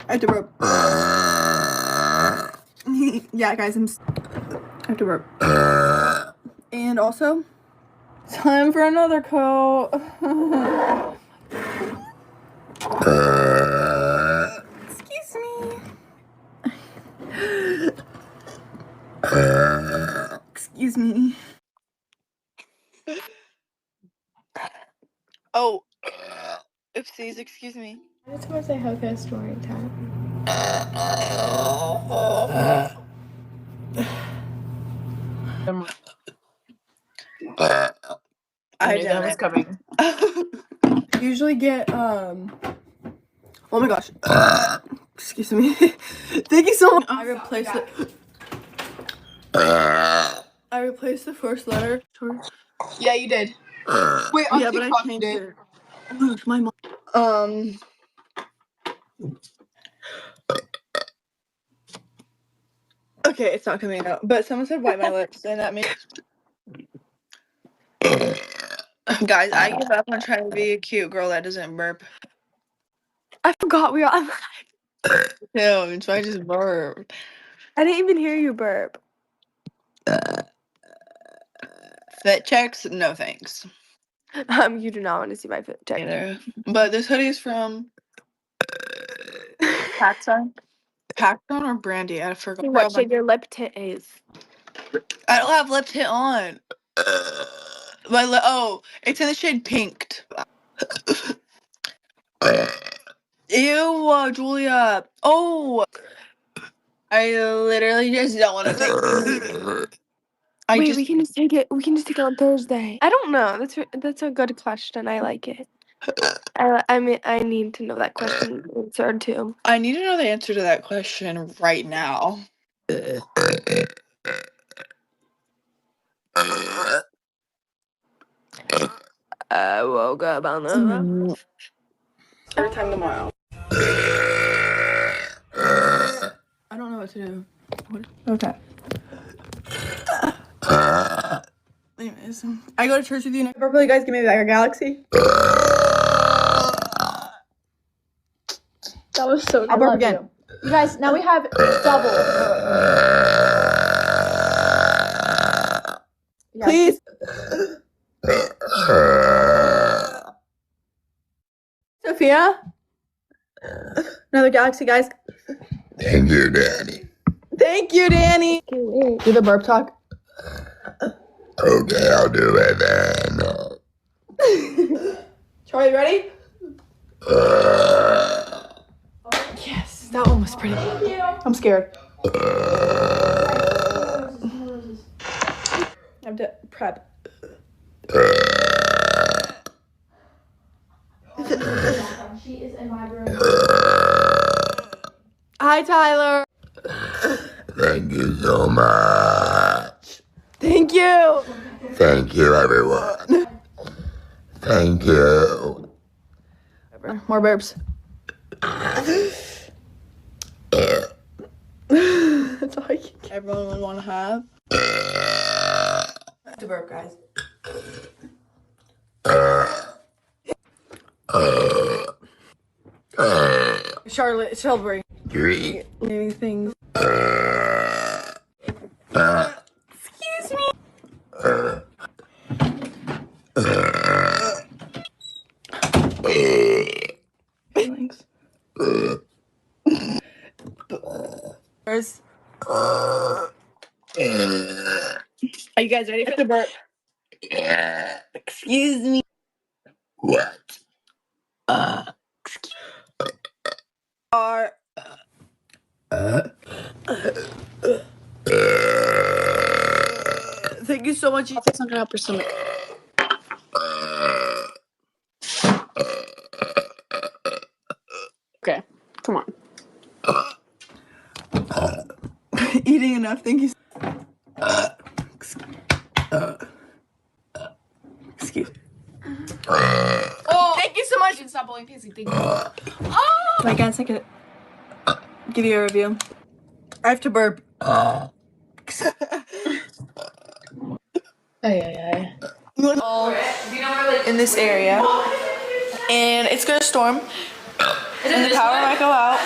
I have to burp. Yeah, guys, I have to burp. And also, time for another coat. Excuse me. Excuse me. Oh, oopsies, excuse me. I just want to say okay, story time. I knew that was coming. Usually get oh my gosh. Excuse me. Thank you so much. I replaced it. I replaced the first letter. Yeah, you did. Wait, yeah, but I changed it. Oh my gosh, my mom. Okay, it's not coming out. But someone said wipe my lips, and that makes. Guys, I give up on trying to be a cute girl that doesn't burp. I forgot we were on. No, so I just burp. I didn't even hear you burp. Fit checks? No thanks. You do not want to see my fit check. Either. But this hoodie is from Paxton or Brandy. I forgot. What shade your lip tint is? I don't have lip tint on. Oh, it's in the shade pinked. Ew, Julia. Oh, I literally just don't want to take. Wait, we can just take it. We can just take it on Thursday. I don't know. That's a good question. I like it. I mean, I need to know that question answered too. I need to know the answer to that question right now. I woke up on the. Every time tomorrow. I don't know what to do. Okay. Anyways, I go to church with you next. Hopefully, you guys give me back a galaxy. That was so good. I'll burp again. You guys, now we have double. Yeah. Please. Sophia. Another galaxy, guys. Thank you, Daddy. Thank you, Danny. Do the burp talk. Okay, I'll do it then. Charlie, ready? Yes, that one was pretty good. I'm scared. I have to prep. She is in my room. Hi, Tyler. Thank you so much. Thank you. Thank you, everyone. Thank you. More burps. That's all I can get. Everyone would want to have. To burp, guys. Charlotte, celebrate. Three. Naming things. Excuse me. Thanks. Are you guys ready for the burp? Yeah. Excuse me. What? Thank you so much. It's not gonna help your stomach. Okay, come on. Eating enough. Thank you. Excuse me. Oh, thank you so much. And stop blowing pissy. Thank you. Oh! Wait, guys, I could give you a review. I have to burp. All in this area, and it's gonna storm, and the power might go out.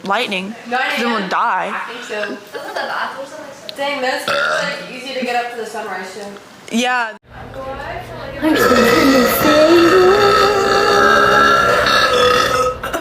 lightning. Then we'll die. I think so. Doesn't the bath or something? Dang, that's like easy to get up to the sunrise too. Yeah. I'm so